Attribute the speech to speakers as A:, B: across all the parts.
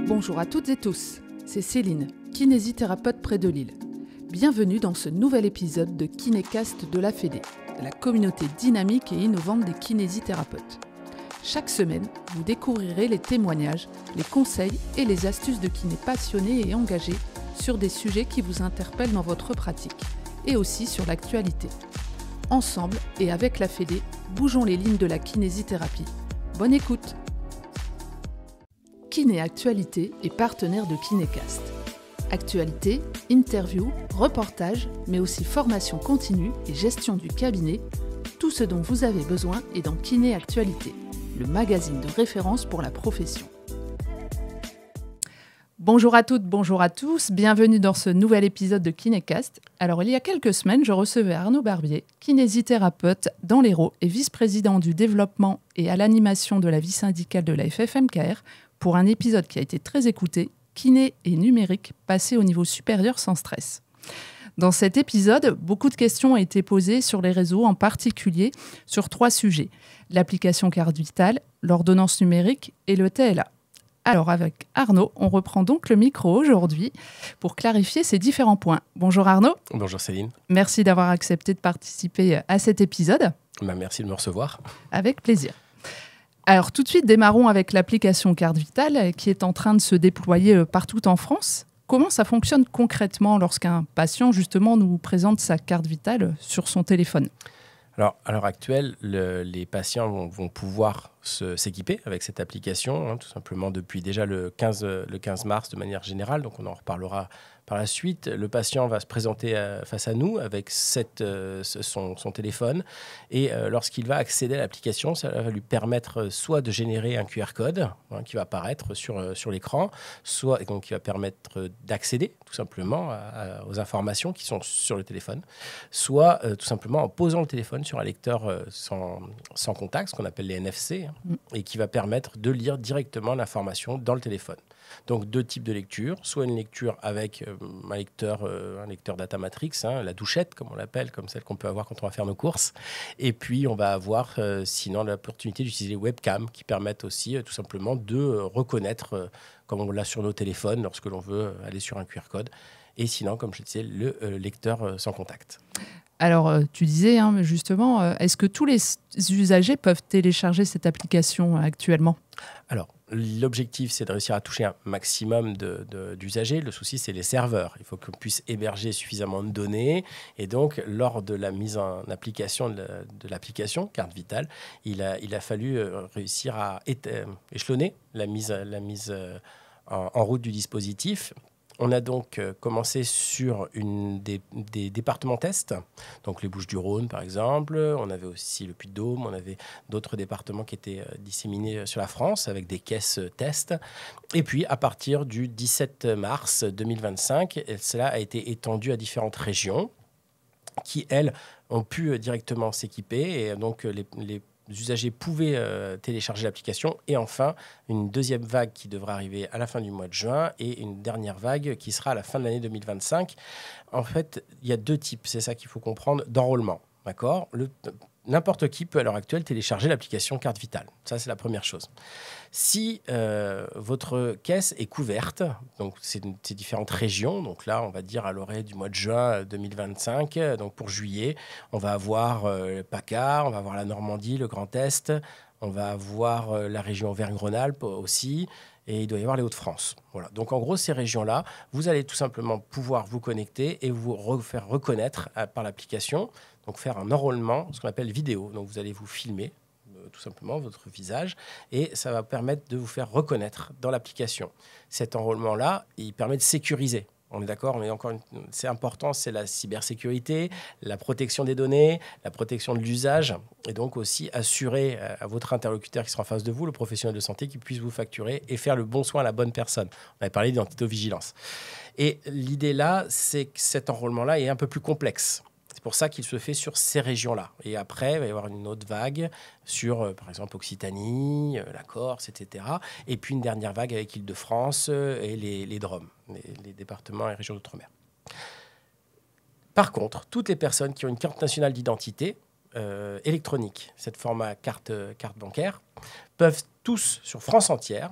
A: Bonjour à toutes et tous, c'est Céline, kinésithérapeute près de Lille. Bienvenue dans ce nouvel épisode de Kinécast de la Fédé, de la communauté dynamique et innovante des kinésithérapeutes. Chaque semaine, vous découvrirez les témoignages, les conseils et les astuces de kinés passionnés et engagés sur des sujets qui vous interpellent dans votre pratique et aussi sur l'actualité. Ensemble et avec la Fédé, bougeons les lignes de la kinésithérapie. Bonne écoute! Kiné Actualité est partenaire de Kinécast. Actualité, interviews, reportages, mais aussi formation continue et gestion du cabinet, tout ce dont vous avez besoin est dans Kiné Actualité, le magazine de référence pour la profession. Bonjour à toutes, bonjour à tous, bienvenue dans ce nouvel épisode de Kinécast. Alors il y a quelques semaines, je recevais Arnaud Barbier, kinésithérapeute dans l'Hérault et vice-président du développement et à l'animation de la vie syndicale de la FFMKR, pour un épisode qui a été très écouté, kiné et numérique, passé au niveau supérieur sans stress. Dans cet épisode, beaucoup de questions ont été posées sur les réseaux, en particulier sur 3 sujets. L'application Carte Vitale, l'ordonnance numérique et le TLA. Alors avec Arnaud, on reprend donc le micro aujourd'hui pour clarifier ces différents points. Bonjour Arnaud.
B: Bonjour Céline.
A: Merci d'avoir accepté de participer à cet épisode.
B: Merci de me recevoir.
A: Avec plaisir. Alors tout de suite, démarrons avec l'application Carte Vitale qui est en train de se déployer partout en France. Comment ça fonctionne concrètement lorsqu'un patient justement nous présente sa carte vitale sur son téléphone ?
B: Alors, à l'heure actuelle, les patients vont pouvoir s'équiper avec cette application, tout simplement depuis déjà le 15 mars de manière générale, donc on en reparlera par la suite. Le patient va se présenter face à nous avec son téléphone et lorsqu'il va accéder à l'application, ça va lui permettre soit de générer un QR code qui va apparaître sur l'écran, soit donc, qui va permettre d'accéder tout simplement aux informations qui sont sur le téléphone, soit tout simplement en posant le téléphone sur un lecteur sans contact, ce qu'on appelle les NFC, et qui va permettre de lire directement l'information dans le téléphone. Donc 2 types de lecture, soit une lecture avec un lecteur data matrix, la douchette comme on l'appelle, comme celle qu'on peut avoir quand on va faire nos courses, et puis on va avoir sinon l'opportunité d'utiliser les webcams qui permettent aussi tout simplement de reconnaître, comme on l'a sur nos téléphones lorsque l'on veut aller sur un QR code, et sinon comme je disais le lecteur sans contact.
A: Alors, tu disais justement, est-ce que tous les usagers peuvent télécharger cette application actuellement ?
B: Alors, l'objectif, c'est de réussir à toucher un maximum d'usagers. Le souci, c'est les serveurs. Il faut qu'on puisse héberger suffisamment de données. Et donc, lors de la mise en application de l'application Carte Vitale, il a fallu réussir à échelonner la mise en route du dispositif. On a donc commencé sur des départements tests, donc les Bouches-du-Rhône par exemple, on avait aussi le Puy-de-Dôme, on avait d'autres départements qui étaient disséminés sur la France avec des caisses tests. Et puis à partir du 17 mars 2025, cela a été étendu à différentes régions qui, elles, ont pu directement s'équiper. Et donc les usagers pouvaient télécharger l'application. Et enfin, une deuxième vague qui devra arriver à la fin du mois de juin et une dernière vague qui sera à la fin de l'année 2025. En fait, il y a 2 types, c'est ça qu'il faut comprendre, d'enrôlement. D'accord ? N'importe qui peut à l'heure actuelle télécharger l'application Carte Vitale. Ça, c'est la première chose. Si votre caisse est couverte, donc c'est différentes régions, donc là, on va dire à l'orée du mois de juin 2025, donc pour juillet, on va avoir le PACA, on va avoir la Normandie, le Grand Est, on va avoir la région Auvergne-Rhône-Alpes aussi, et il doit y avoir les Hauts-de-France. Voilà. Donc en gros, ces régions-là, vous allez tout simplement pouvoir vous connecter et vous faire reconnaître par l'application, donc faire un enrôlement, ce qu'on appelle vidéo. Donc vous allez vous filmer tout simplement votre visage et ça va permettre de vous faire reconnaître dans l'application. Cet enrôlement-là, il permet de sécuriser. On est d'accord, mais c'est important, c'est la cybersécurité, la protection des données, la protection de l'usage, et donc aussi assurer à votre interlocuteur qui sera en face de vous, le professionnel de santé, qu'il puisse vous facturer et faire le bon soin à la bonne personne. On avait parlé d'identité-vigilance. Et l'idée là, c'est que cet enrôlement-là est un peu plus complexe. C'est pour ça qu'il se fait sur ces régions-là. Et après, il va y avoir une autre vague sur, par exemple, Occitanie, la Corse, etc. Et puis une dernière vague avec Île-de-France et les DROM, les départements et régions d'outre-mer. Par contre, toutes les personnes qui ont une carte nationale d'identité électronique, cette format carte bancaire, peuvent tous, sur France entière,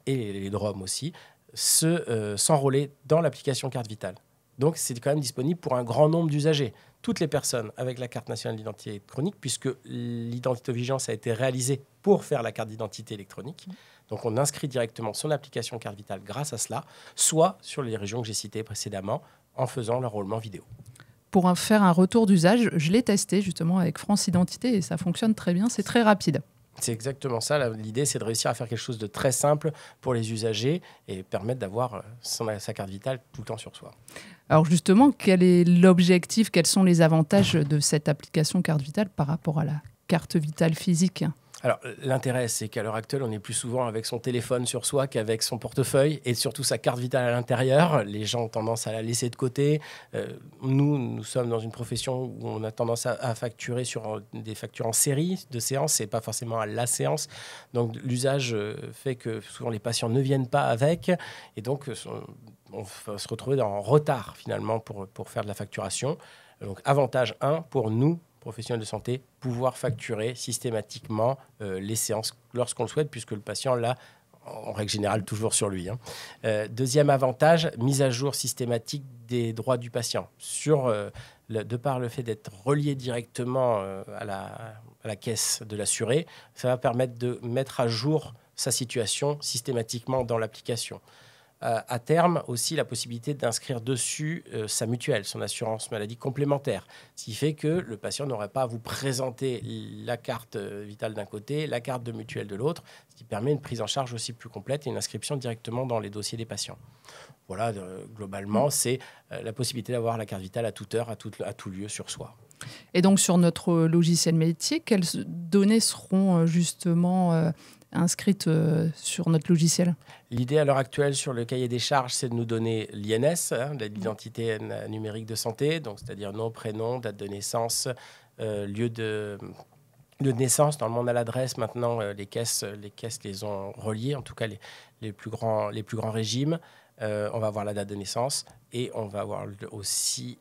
B: et les DROM aussi, s'enrôler dans l'application carte vitale. Donc, c'est quand même disponible pour un grand nombre d'usagers. Toutes les personnes avec la carte nationale d'identité électronique, puisque l'identitovigilance a été réalisée pour faire la carte d'identité électronique. Donc, on inscrit directement son application carte vitale grâce à cela, soit sur les régions que j'ai citées précédemment, en faisant l'enrôlement vidéo.
A: Pour faire un retour d'usage, je l'ai testé justement avec France Identité et ça fonctionne très bien, c'est très rapide.
B: C'est exactement ça. L'idée, c'est de réussir à faire quelque chose de très simple pour les usagers et permettre d'avoir sa carte vitale tout le temps sur soi.
A: Alors justement, quel est l'objectif, quels sont les avantages de cette application carte vitale par rapport à la carte vitale physique ?
B: Alors, l'intérêt, c'est qu'à l'heure actuelle, on est plus souvent avec son téléphone sur soi qu'avec son portefeuille et surtout sa carte vitale à l'intérieur. Les gens ont tendance à la laisser de côté. Nous sommes dans une profession où on a tendance à facturer sur des factures en série de séances et pas forcément à la séance. Donc, l'usage fait que souvent les patients ne viennent pas avec et donc on va se retrouver en retard finalement pour faire de la facturation. Donc, avantage 1 pour nous, professionnels de santé, pouvoir facturer systématiquement les séances lorsqu'on le souhaite, puisque le patient l'a, en règle générale, toujours sur lui. Deuxième avantage, mise à jour systématique des droits du patient. De par le fait d'être relié directement à la caisse de l'assuré, ça va permettre de mettre à jour sa situation systématiquement dans l'application. À terme, aussi, la possibilité d'inscrire dessus sa mutuelle, son assurance maladie complémentaire. Ce qui fait que le patient n'aurait pas à vous présenter la carte vitale d'un côté, la carte de mutuelle de l'autre, ce qui permet une prise en charge aussi plus complète et une inscription directement dans les dossiers des patients. Voilà, globalement, c'est la possibilité d'avoir la carte vitale à toute heure, à tout lieu sur soi.
A: Et donc, sur notre logiciel métier, quelles données seront justement inscrites sur notre logiciel ?
B: L'idée à l'heure actuelle sur le cahier des charges, c'est de nous donner l'INS, l'identité numérique de santé, donc c'est-à-dire nom, prénom, date de naissance, lieu de naissance. Normalement, on a l'adresse. Maintenant, les caisses les ont reliées, en tout cas les plus grands régimes. On va avoir la date de naissance et on va avoir aussi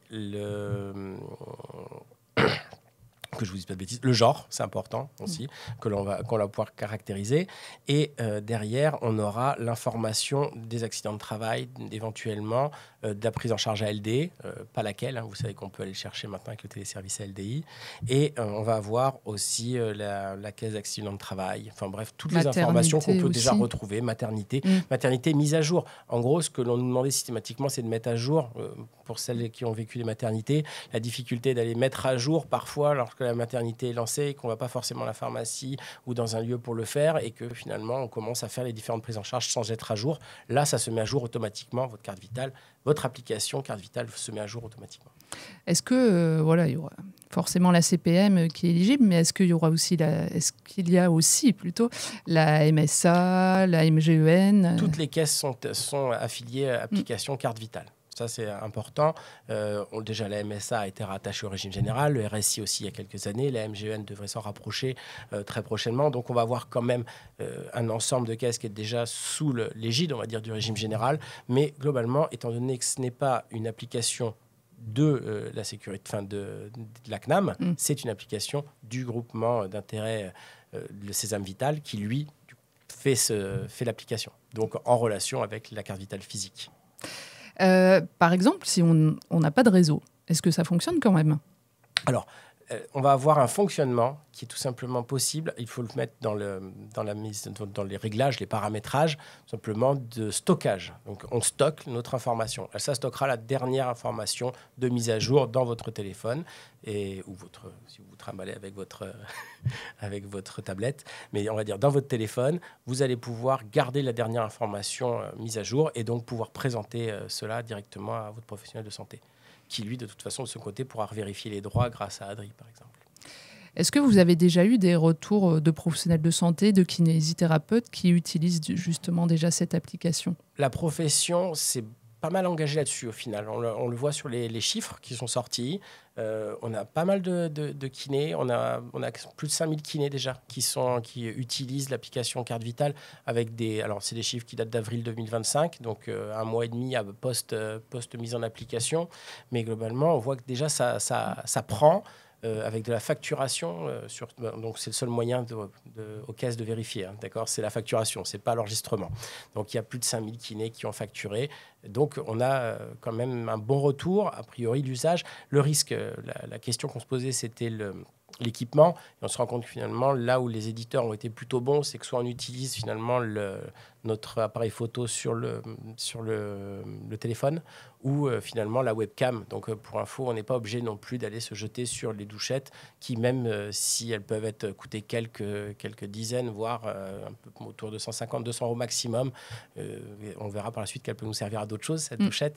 B: que je vous dise pas de bêtises, le genre, c'est important aussi, qu'on va pouvoir caractériser. Et derrière, on aura l'information des accidents de travail, éventuellement, de la prise en charge ALD, pas laquelle, vous savez qu'on peut aller chercher maintenant avec le téléservice ALDI. Et on va avoir aussi la caisse d'accident de travail, enfin bref, toutes les informations qu'on peut déjà retrouver, maternité mise à jour. En gros, ce que l'on nous demandait systématiquement, c'est de mettre à jour, pour celles qui ont vécu les maternités, la difficulté d'aller mettre à jour parfois lorsque la maternité est lancée et qu'on ne va pas forcément à la pharmacie ou dans un lieu pour le faire et que finalement on commence à faire les différentes prises en charge sans être à jour. Là, ça se met à jour automatiquement, votre carte vitale, votre application carte vitale se met à jour automatiquement.
A: Est-ce que il y aura forcément la CPM qui est éligible, mais est-ce qu'il y a aussi plutôt la MSA, la MGEN
B: Toutes les caisses sont affiliées à application carte vitale. Ça, c'est important. Déjà, la MSA a été rattachée au régime général, le RSI aussi il y a quelques années. La MGEN devrait s'en rapprocher très prochainement. Donc, on va avoir quand même un ensemble de caisses qui est déjà sous l'égide, on va dire, du régime général. Mais globalement, étant donné que ce n'est pas une application de la sécurité, de la CNAM, c'est une application du groupement d'intérêt le Sésame Vital qui, lui, fait l'application. Donc, en relation avec la carte vitale physique.
A: Par exemple, si on n'a pas de réseau, est-ce que ça fonctionne quand même ?
B: Alors, on va avoir un fonctionnement qui est tout simplement possible. Il faut le mettre dans les réglages, les paramétrages, simplement de stockage. Donc, on stocke notre information. Ça stockera la dernière information de mise à jour dans votre téléphone si vous vous trimballez avec votre tablette. Mais on va dire dans votre téléphone, vous allez pouvoir garder la dernière information mise à jour et donc pouvoir présenter cela directement à votre professionnel de santé, qui, lui, de toute façon, de son côté, pourra vérifier les droits grâce à Adri, par exemple.
A: Est-ce que vous avez déjà eu des retours de professionnels de santé, de kinésithérapeutes qui utilisent justement déjà cette application ? La
B: profession, c'est pas mal engagée là-dessus, au final. On le voit sur les chiffres qui sont sortis. On a pas mal de kinés. On a plus de 5000 kinés déjà qui utilisent l'application Carte Vitale avec alors c'est des chiffres qui datent d'avril 2025, donc un mois et demi post mise en application. Mais globalement, on voit que déjà ça prend. avec de la facturation. Donc, c'est le seul moyen aux caisses de vérifier. Hein, d'accord, c'est la facturation, c'est pas l'enregistrement. Donc, il y a plus de 5000 kinés qui ont facturé. Donc, on a quand même un bon retour. A priori, l'usage. Le risque, la question qu'on se posait, c'était l'équipement. Et on se rend compte que finalement, là où les éditeurs ont été plutôt bons, c'est que soit on utilise finalement notre appareil photo sur le téléphone ou finalement la webcam. Donc pour info, on n'est pas obligé non plus d'aller se jeter sur les douchettes qui, même si elles peuvent coûter quelques dizaines, voire un peu autour de 150-200 € maximum, on verra par la suite qu'elle peut nous servir à d'autres choses, cette douchette,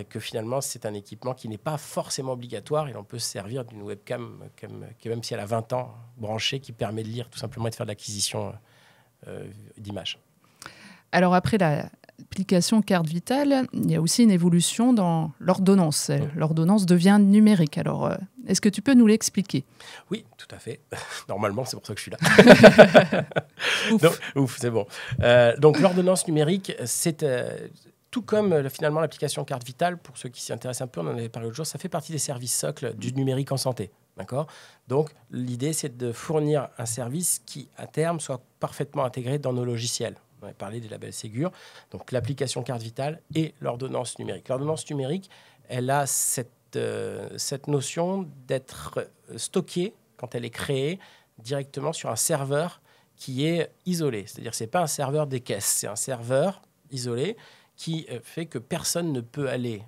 B: que finalement c'est un équipement qui n'est pas forcément obligatoire. Et on peut se servir d'une webcam qui, même si elle a 20 ans, branchée, qui permet de lire tout simplement et de faire de l'acquisition d'images.
A: Alors après l'application carte vitale, il y a aussi une évolution dans l'ordonnance. L'ordonnance devient numérique. Alors, est-ce que tu peux nous l'expliquer ?
B: Oui, tout à fait. Normalement, c'est pour ça que je suis là.
A: Ouf.
B: Donc, ouf, c'est bon. Donc l'ordonnance numérique, c'est tout comme finalement l'application carte vitale, pour ceux qui s'y intéressent un peu, on en avait parlé l'autre jour, ça fait partie des services socles du numérique en santé. D'accord ? Donc l'idée, c'est de fournir un service qui, à terme, soit parfaitement intégré dans nos logiciels. On avait parlé des labels Ségur, donc l'application carte vitale et l'ordonnance numérique. L'ordonnance numérique, elle a cette notion d'être stockée, quand elle est créée, directement sur un serveur qui est isolé. C'est-à-dire que ce n'est pas un serveur des caisses, c'est un serveur isolé qui fait que personne ne peut aller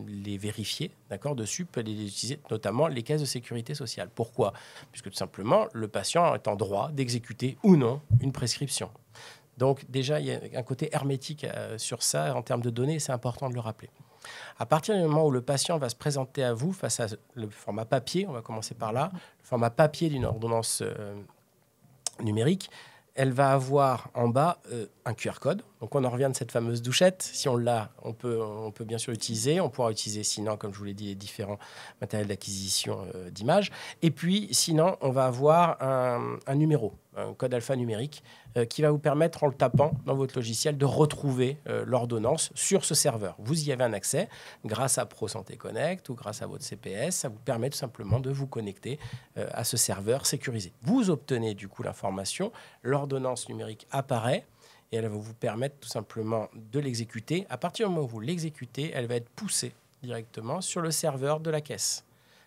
B: les vérifier, d'accord, dessus, peut les utiliser, notamment les caisses de sécurité sociale. Pourquoi ? Puisque tout simplement, le patient est en droit d'exécuter ou non une prescription. Donc déjà, il y a un côté hermétique sur ça en termes de données, c'est important de le rappeler. À partir du moment où le patient va se présenter à vous face à le format papier, on va commencer par là, le format papier d'une ordonnance numérique, elle va avoir en bas un QR code. Donc on en revient de cette fameuse douchette. Si on l'a, on peut bien sûr l'utiliser. On pourra utiliser sinon, comme je vous l'ai dit, les différents matériels d'acquisition d'images. Et puis sinon, on va avoir un numéro, un code alphanumérique qui va vous permettre, en le tapant dans votre logiciel, de retrouver l'ordonnance sur ce serveur. Vous y avez un accès grâce à ProSanté Connect ou grâce à votre CPS. Ça vous permet tout simplement de vous connecter à ce serveur sécurisé. Vous obtenez du coup l'information, l'ordonnance numérique apparaît et elle va vous permettre tout simplement de l'exécuter. À partir du moment où vous l'exécutez, elle va être poussée directement sur le serveur de la caisse.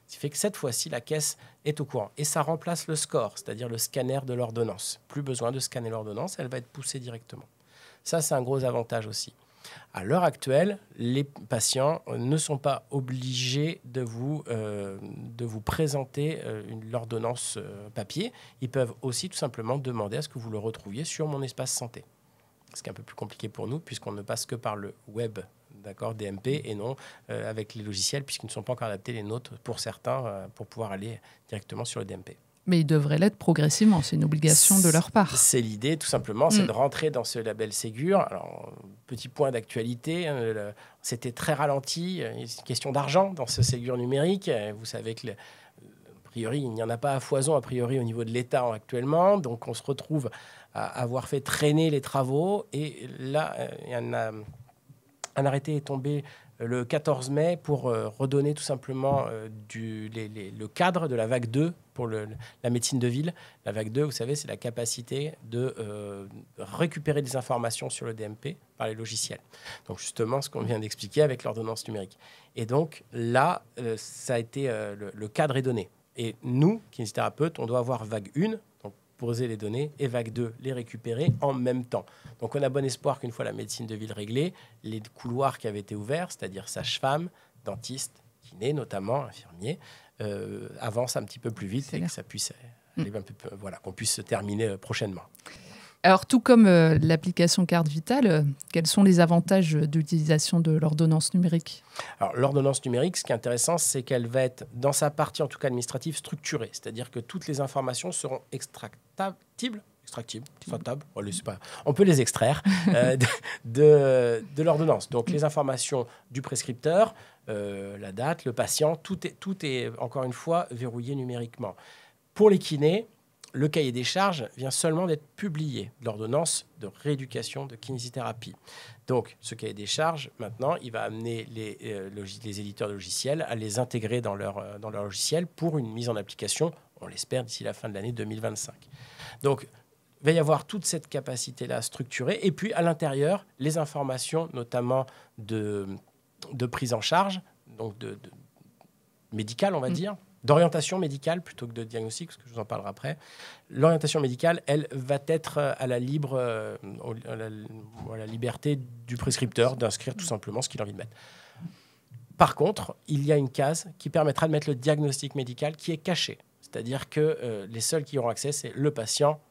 B: Ce qui fait que cette fois-ci, la caisse est au courant. Et ça remplace le score, c'est-à-dire le scanner de l'ordonnance. Plus besoin de scanner l'ordonnance, elle va être poussée directement. Ça, c'est un gros avantage aussi. À l'heure actuelle, les patients ne sont pas obligés de vous présenter l'ordonnance papier. Ils peuvent aussi tout simplement demander à ce que vous le retrouviez sur Mon Espace Santé. Ce qui est un peu plus compliqué pour nous, puisqu'on ne passe que par le web, d'accord, DMP, et non avec les logiciels, puisqu'ils ne sont pas encore adaptés les nôtres pour certains, pour pouvoir aller directement sur le DMP.
A: Mais ils devraient l'être progressivement, c'est une obligation de leur part.
B: C'est l'idée, tout simplement, c'est de rentrer dans ce label Ségur. Alors, petit point d'actualité, c'était très ralenti, c'est une question d'argent dans ce Ségur numérique. Vous savez que, a priori, il n'y en a pas à foison, a priori, au niveau de l'État actuellement. Donc, on se retrouve à avoir fait traîner les travaux. Et là, un arrêté est tombé le 14 mai pour redonner tout simplement le cadre de la vague 2 pour la médecine de ville. La vague 2, vous savez, c'est la capacité de récupérer des informations sur le DMP par les logiciels. Donc justement, ce qu'on vient d'expliquer avec l'ordonnance numérique. Et donc là, ça a été le cadre est donné. Et nous, kinésithérapeutes, on doit avoir vague 1, donc poser les données, et vague 2, les récupérer en même temps. Donc on a bon espoir qu'une fois la médecine de ville réglée, les couloirs qui avaient été ouverts, c'est-à-dire sage-femme, dentiste, kiné notamment, infirmier, avancent un petit peu plus vite et que ça puisse aller un peu, qu'on puisse se terminer prochainement.
A: Alors, tout comme l'application carte vitale, quels sont les avantages d'utilisation de l'ordonnance numérique ?
B: Alors, l'ordonnance numérique, ce qui est intéressant, c'est qu'elle va être, dans sa partie en tout cas administrative, structurée. C'est-à-dire que toutes les informations seront extractables, on peut les extraire de l'ordonnance. Donc, les informations du prescripteur, la date, le patient, tout est encore une fois verrouillé numériquement. Pour les kinés, le cahier des charges vient seulement d'être publié, l'ordonnance de rééducation de kinésithérapie. Donc, ce cahier des charges, maintenant, il va amener les éditeurs de logiciels à les intégrer dans leur logiciel pour une mise en application, on l'espère, d'ici la fin de l'année 2025. Donc, il va y avoir toute cette capacité-là structurée. Et puis, à l'intérieur, les informations, notamment de prise en charge, donc médicale, on va dire, d'orientation médicale plutôt que de diagnostic, parce que je vous en parlerai après. L'orientation médicale, elle, va être à la liberté du prescripteur d'inscrire tout simplement ce qu'il a envie de mettre. Par contre, il y a une case qui permettra de mettre le diagnostic médical qui est caché. C'est-à-dire que les seuls qui auront accès, c'est le patient,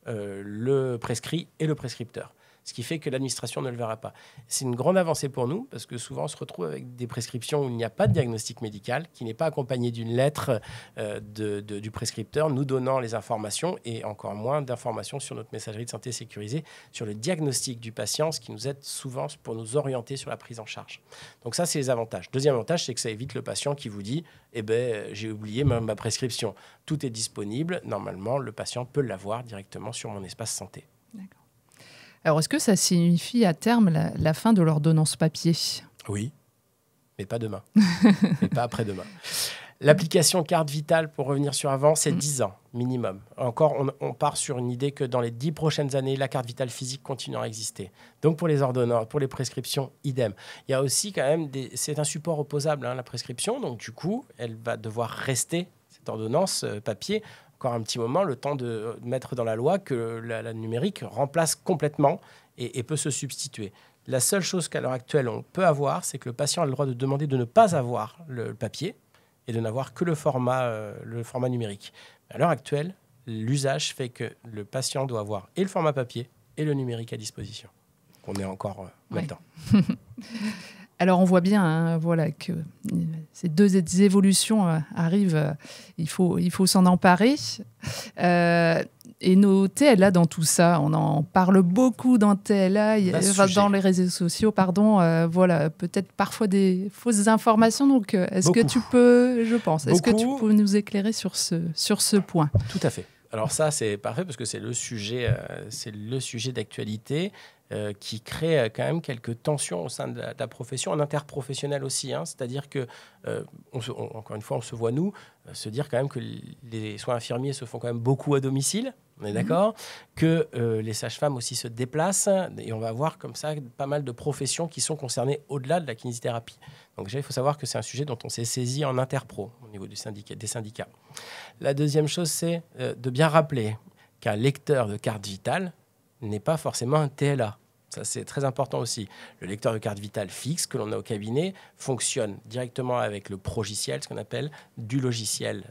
B: le prescrit et le prescripteur. Ce qui fait que l'administration ne le verra pas. C'est une grande avancée pour nous, parce que souvent, on se retrouve avec des prescriptions où il n'y a pas de diagnostic médical, qui n'est pas accompagné d'une lettre du prescripteur nous donnant les informations, et encore moins d'informations sur notre messagerie de santé sécurisée, sur le diagnostic du patient, ce qui nous aide souvent pour nous orienter sur la prise en charge. Donc ça, c'est les avantages. Deuxième avantage, c'est que ça évite le patient qui vous dit « Eh ben, j'ai oublié ma prescription ». Tout est disponible. Normalement, le patient peut l'avoir directement sur mon espace santé.
A: D'accord. Alors, est-ce que ça signifie à terme la fin de l'ordonnance papier ?
B: Oui, mais pas demain, mais pas après-demain. L'application carte vitale, pour revenir sur avant, c'est 10 ans minimum. Encore, on part sur une idée que dans les 10 prochaines années, la carte vitale physique continuera à exister. Donc, pour les ordonnances, pour les prescriptions, idem. Il y a aussi quand même, c'est un support opposable, la prescription. Donc, du coup, elle va devoir rester, cette ordonnance papier, encore un petit moment, le temps de mettre dans la loi que la numérique remplace complètement et peut se substituer. La seule chose qu'à l'heure actuelle, on peut avoir, c'est que le patient a le droit de demander de ne pas avoir le papier et de n'avoir que le format numérique. À l'heure actuelle, l'usage fait que le patient doit avoir et le format papier et le numérique à disposition. On est encore là-dedans.
A: Alors, on voit bien que ces deux évolutions arrivent. Il faut s'en emparer. Et nos TLA dans tout ça, on en parle beaucoup dans TLA, dans les réseaux sociaux, peut-être parfois des fausses informations. Donc, est-ce que tu peux nous éclairer sur ce point ?
B: Tout à fait. Alors ça, c'est parfait parce que c'est le sujet d'actualité qui crée quand même quelques tensions au sein de la profession, en interprofessionnel aussi. C'est-à-dire que, encore une fois, on se voit, se dire quand même que les soins infirmiers se font quand même beaucoup à domicile, on est d'accord, que les sages-femmes aussi se déplacent, et on va avoir comme ça pas mal de professions qui sont concernées au-delà de la kinésithérapie. Donc déjà, il faut savoir que c'est un sujet dont on s'est saisi en interpro au niveau des syndicats. La deuxième chose, c'est de bien rappeler qu'un lecteur de carte vitale n'est pas forcément un TLA. Ça, c'est très important aussi. Le lecteur de carte vitale fixe que l'on a au cabinet fonctionne directement avec le progiciel, ce qu'on appelle du logiciel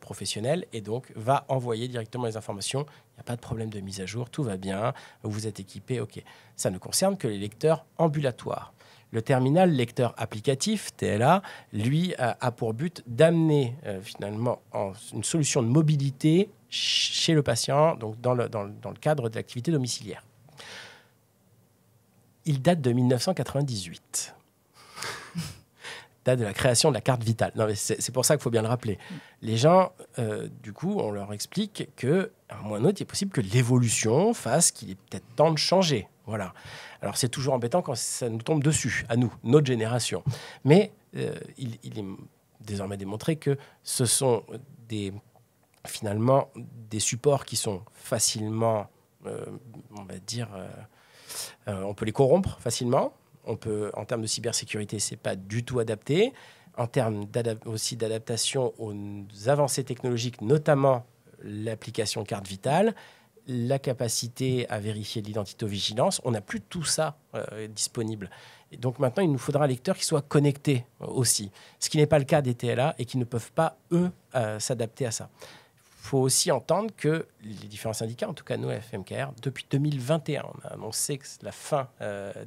B: professionnel, et donc va envoyer directement les informations. Il n'y a pas de problème de mise à jour, tout va bien, vous êtes équipé, OK. Ça ne concerne que les lecteurs ambulatoires. Le terminal lecteur applicatif, TLA, lui, a pour but d'amener finalement une solution de mobilité chez le patient, donc dans le cadre de l'activité domiciliaire. Il date de 1998. Date de la création de la carte vitale. Non, mais c'est pour ça qu'il faut bien le rappeler. Les gens, du coup, on leur explique qu'à un moment ou à un autre, il est possible que l'évolution fasse qu'il est peut-être temps de changer. Voilà. Alors, c'est toujours embêtant quand ça nous tombe dessus, à nous, notre génération. Mais il est désormais démontré que ce sont finalement des supports qui sont facilement, on va dire... on peut les corrompre facilement. En termes de cybersécurité, ce n'est pas du tout adapté. En termes aussi d'adaptation aux avancées technologiques, notamment l'application carte vitale, la capacité à vérifier l'identito-vigilance, on n'a plus tout ça disponible. Et donc maintenant, il nous faudra un lecteur qui soit connecté aussi, ce qui n'est pas le cas des TLA et qui ne peuvent pas, eux, s'adapter à ça. Il faut aussi entendre que les différents syndicats, en tout cas nous, à FMKR, depuis 2021, on a annoncé que la fin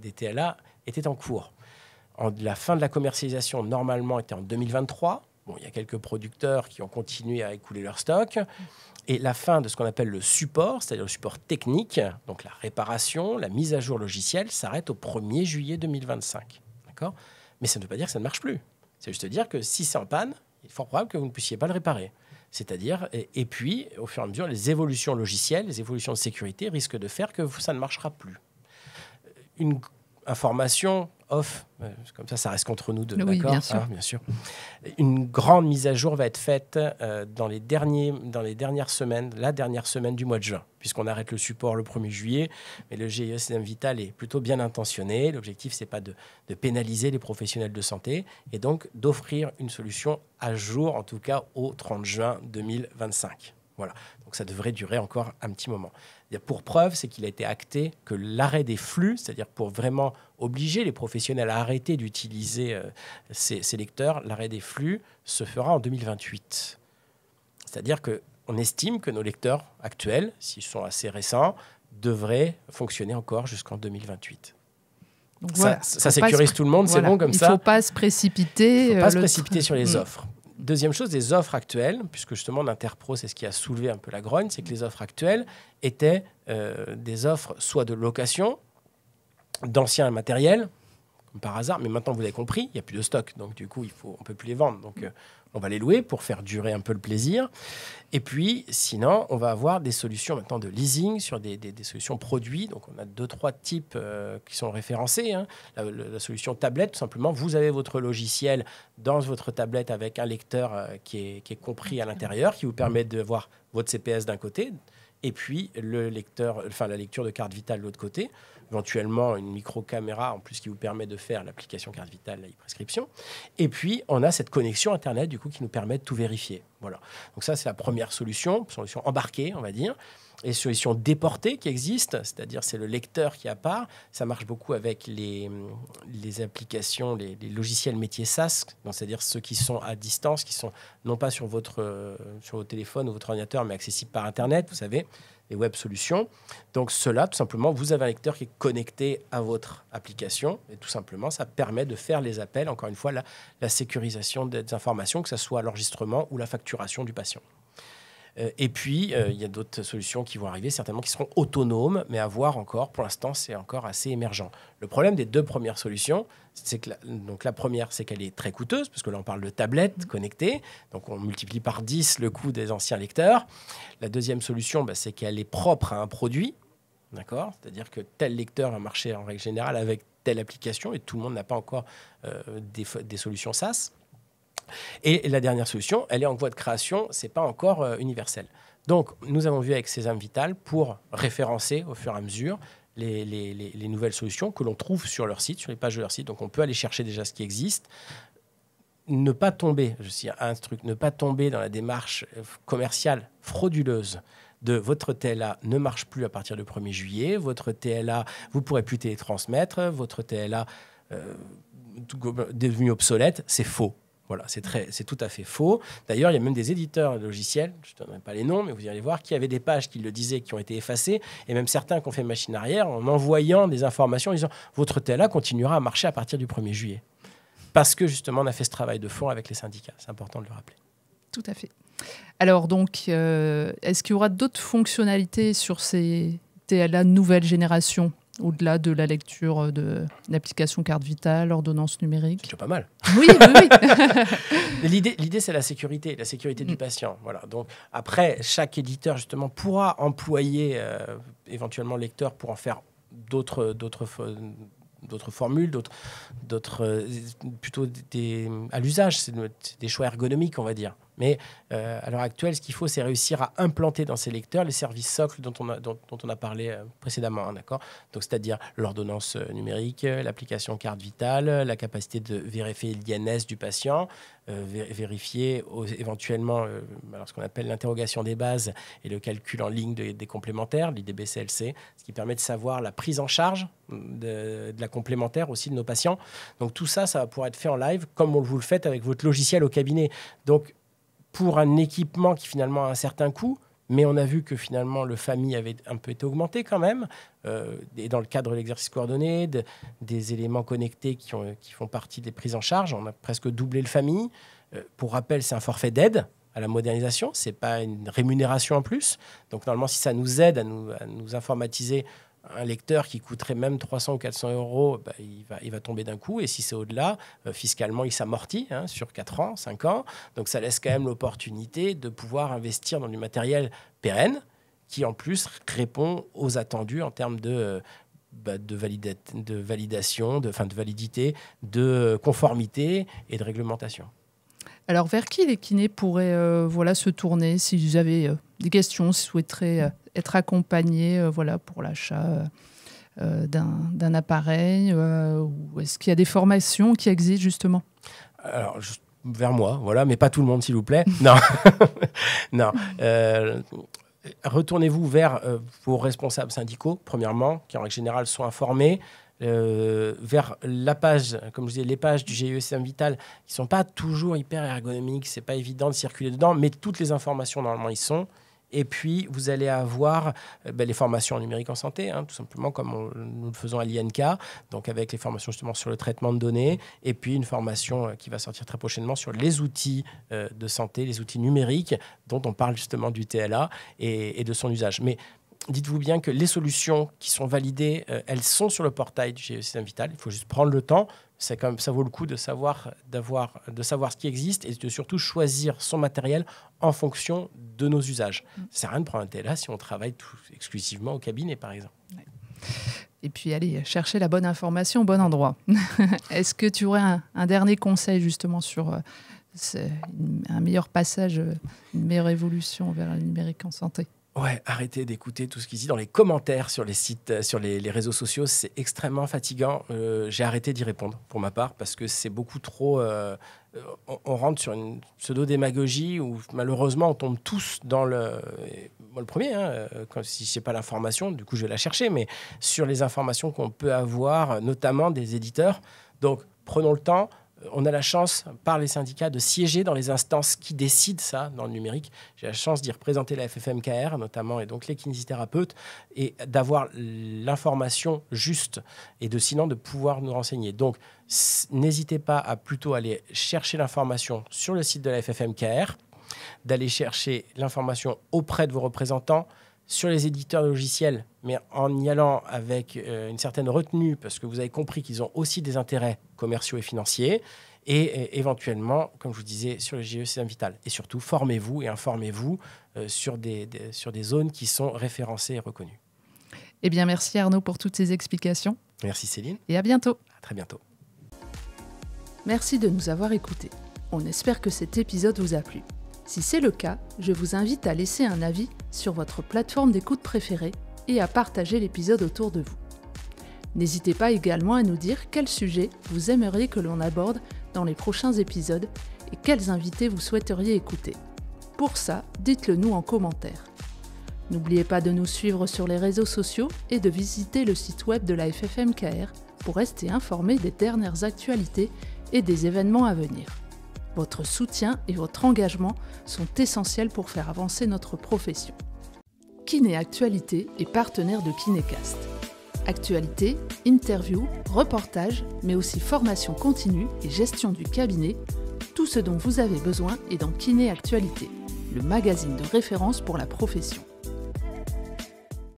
B: des TLA était en cours. La fin de la commercialisation, normalement, était en 2023. Bon, il y a quelques producteurs qui ont continué à écouler leur stock. Et la fin de ce qu'on appelle le support, c'est-à-dire le support technique, donc la réparation, la mise à jour logicielle, s'arrête au 1er juillet 2025. D'accord ? Mais ça ne veut pas dire que ça ne marche plus. C'est juste dire que si c'est en panne, il est fort probable que vous ne puissiez pas le réparer. C'est-à-dire, et puis, au fur et à mesure, les évolutions logicielles, les évolutions de sécurité risquent de faire que ça ne marchera plus. Une information off, comme ça reste contre nous deux,
A: oui,
B: d'accord, bien sûr. Une grande mise à jour va être faite dans les dernières semaines, la dernière semaine du mois de juin, puisqu'on arrête le support le 1er juillet, mais le GIE CM Vital est plutôt bien intentionné. L'objectif, c'est pas de pénaliser les professionnels de santé, et donc d'offrir une solution à jour, en tout cas au 30 juin 2025. Voilà, donc ça devrait durer encore un petit moment. Pour preuve, c'est qu'il a été acté que l'arrêt des flux, c'est-à-dire pour vraiment obliger les professionnels à arrêter d'utiliser ces lecteurs, l'arrêt des flux se fera en 2028. C'est-à-dire qu'on estime que nos lecteurs actuels, s'ils sont assez récents, devraient fonctionner encore jusqu'en 2028. Donc ça sécurise tout le monde, c'est bon comme ça.
A: Il ne faut pas se précipiter.
B: Il ne faut pas se précipiter sur les offres. Deuxième chose, les offres actuelles, puisque justement l'Interpro, c'est ce qui a soulevé un peu la grogne, c'est que les offres actuelles étaient des offres soit de location, d'anciens matériels, comme par hasard, mais maintenant vous avez compris, il n'y a plus de stock, donc du coup on ne peut plus les vendre, donc on va les louer pour faire durer un peu le plaisir. Et puis sinon, on va avoir des solutions maintenant de leasing sur des solutions produits, donc on a 2-3 types qui sont référencés. La solution tablette, tout simplement, vous avez votre logiciel dans votre tablette avec un lecteur qui est compris à l'intérieur, qui vous permet de voir votre CPS d'un côté, et puis la lecture de carte vitale de l'autre côté, éventuellement une micro-caméra en plus qui vous permet de faire l'application carte vitale, la e-prescription. Et puis, on a cette connexion Internet du coup qui nous permet de tout vérifier. Voilà. Donc ça, c'est la première solution embarquée, on va dire. Et solution déportée qui existe, c'est-à-dire c'est le lecteur qui est à part. Ça marche beaucoup avec les applications, les logiciels métiers SaaS, c'est-à-dire ceux qui sont à distance, qui sont non pas sur votre téléphone ou votre ordinateur, mais accessibles par Internet, vous savez, les web solutions. Donc cela, tout simplement, vous avez un lecteur qui est connecté à votre application et tout simplement, ça permet de faire les appels, encore une fois, la sécurisation des informations, que ce soit l'enregistrement ou la facturation du patient. Et puis, il y a d'autres solutions qui vont arriver, certainement qui seront autonomes, mais à voir encore. Pour l'instant, c'est encore assez émergent. Le problème des deux premières solutions, c'est que la première, c'est qu'elle est très coûteuse, parce que là, on parle de tablettes connectées. Donc, on multiplie par 10 le coût des anciens lecteurs. La deuxième solution, c'est qu'elle est propre à un produit. D'accord ? C'est-à-dire que tel lecteur va marcher en règle générale avec telle application, et tout le monde n'a pas encore des solutions SaaS. Et la dernière solution, elle est en voie de création, ce n'est pas encore universel. Donc, nous avons vu avec Sésame Vital pour référencer au fur et à mesure les nouvelles solutions que l'on trouve sur leur site, sur les pages de leur site. Donc, on peut aller chercher déjà ce qui existe. Ne pas tomber, ne pas tomber dans la démarche commerciale frauduleuse de votre TLA ne marche plus à partir du 1er juillet, votre TLA, vous ne pourrez plus télétransmettre, votre TLA devenu obsolète, c'est faux. Voilà, c'est tout à fait faux. D'ailleurs, il y a même des éditeurs de logiciels, je ne donnerai pas les noms, mais vous irez voir, qui avaient des pages qui le disaient, qui ont été effacées, et même certains qui ont fait machine arrière en envoyant des informations en disant « Votre TLA continuera à marcher à partir du 1er juillet ». Parce que, justement, on a fait ce travail de fond avec les syndicats. C'est important de le rappeler.
A: Tout à fait. Alors, donc, est-ce qu'il y aura d'autres fonctionnalités sur ces TLA nouvelle génération au-delà de la lecture de l'application carte vitale, ordonnance numérique?
B: C'est pas mal.
A: Oui.
B: L'idée, c'est la sécurité du patient. Voilà. Donc, après, chaque éditeur, justement, pourra employer éventuellement le lecteur pour en faire d'autres formules, plutôt à l'usage. C'est des choix ergonomiques, on va dire. Mais à l'heure actuelle, ce qu'il faut, c'est réussir à implanter dans ces lecteurs les services socles dont on a parlé précédemment. Hein, d'accord ? Donc, c'est-à-dire l'ordonnance numérique, l'application carte vitale, la capacité de vérifier l'INS du patient, vérifier éventuellement ce qu'on appelle l'interrogation des bases et le calcul en ligne des complémentaires, l'IDBCLC, ce qui permet de savoir la prise en charge de la complémentaire aussi de nos patients. Donc, tout ça, ça va pouvoir être fait en live comme vous le faites avec votre logiciel au cabinet. Donc, pour un équipement qui finalement a un certain coût, mais on a vu que finalement le FAMI avait un peu été augmenté quand même, et dans le cadre de l'exercice coordonné, des éléments connectés qui font partie des prises en charge, on a presque doublé le FAMI. Pour rappel, c'est un forfait d'aide à la modernisation, c'est pas une rémunération en plus. Donc normalement, si ça nous aide à nous informatiser un lecteur qui coûterait même 300 ou 400 euros, il va tomber d'un coup. Et si c'est au-delà, fiscalement, il s'amortit sur 4 ans, 5 ans. Donc ça laisse quand même l'opportunité de pouvoir investir dans du matériel pérenne qui, en plus, répond aux attendus en termes de validation, de validité, de conformité et de réglementation.
A: Alors, vers qui les kinés pourraient se tourner si vous avez des questions, si vous souhaiteraient être accompagnés pour l'achat d'un appareil ou est-ce qu'il y a des formations qui existent justement?
B: Alors, vers moi, mais pas tout le monde, s'il vous plaît. Non. Non. Retournez-vous vers vos responsables syndicaux, premièrement, qui en règle générale sont informés. Vers la page, comme je disais, les pages du GIE-CM Vital, qui ne sont pas toujours hyper ergonomiques, ce n'est pas évident de circuler dedans, mais toutes les informations, normalement, y sont. Et puis, vous allez avoir les formations en numérique en santé, tout simplement comme nous le faisons à l'INK, donc avec les formations justement sur le traitement de données, et puis une formation qui va sortir très prochainement sur les outils de santé, les outils numériques, dont on parle justement du TLA et de son usage. Mais dites-vous bien que les solutions qui sont validées, elles sont sur le portail du GIE-CM Vital. Il faut juste prendre le temps. Ça vaut le coup de savoir ce qui existe et de surtout choisir son matériel en fonction de nos usages. Ça ne sert à rien de prendre un TLA si on travaille exclusivement au cabinet, par exemple.
A: Ouais. Et puis, allez chercher la bonne information au bon endroit. Est-ce que tu aurais un dernier conseil justement sur un meilleur passage, une meilleure évolution vers le numérique en santé ?
B: Ouais, arrêtez d'écouter tout ce qui se dit dans les commentaires sur les sites, sur les réseaux sociaux. C'est extrêmement fatigant. J'ai arrêté d'y répondre, pour ma part, parce que c'est beaucoup trop... on rentre sur une pseudo-démagogie où, malheureusement, on tombe tous dans le... Moi, le premier, si je n'ai pas l'information, du coup, je vais la chercher, mais sur les informations qu'on peut avoir, notamment des éditeurs. Donc, prenons le temps. On a la chance, par les syndicats, de siéger dans les instances qui décident ça dans le numérique. J'ai la chance d'y représenter la FFMKR, notamment, et donc les kinésithérapeutes, et d'avoir l'information juste et sinon de pouvoir nous renseigner. Donc, n'hésitez pas à plutôt aller chercher l'information sur le site de la FFMKR, d'aller chercher l'information auprès de vos représentants, sur les éditeurs de logiciels, mais en y allant avec une certaine retenue, parce que vous avez compris qu'ils ont aussi des intérêts commerciaux et financiers, et éventuellement, comme je vous disais, sur le GIE-CM Vital. Et surtout, formez-vous et informez-vous sur des zones qui sont référencées et reconnues.
A: Eh bien, merci Arnaud pour toutes ces explications.
B: Merci Céline.
A: Et à bientôt.
B: À très bientôt.
A: Merci de nous avoir écoutés. On espère que cet épisode vous a plu. Si c'est le cas, je vous invite à laisser un avis sur votre plateforme d'écoute préférée et à partager l'épisode autour de vous. N'hésitez pas également à nous dire quel sujet vous aimeriez que l'on aborde dans les prochains épisodes et quels invités vous souhaiteriez écouter. Pour ça, dites-le nous en commentaire. N'oubliez pas de nous suivre sur les réseaux sociaux et de visiter le site web de la FFMKR pour rester informé des dernières actualités et des événements à venir. Votre soutien et votre engagement sont essentiels pour faire avancer notre profession. Kiné Actualité est partenaire de KinéCast. Actualité, interviews, reportages, mais aussi formation continue et gestion du cabinet, tout ce dont vous avez besoin est dans Kiné Actualité, le magazine de référence pour la profession.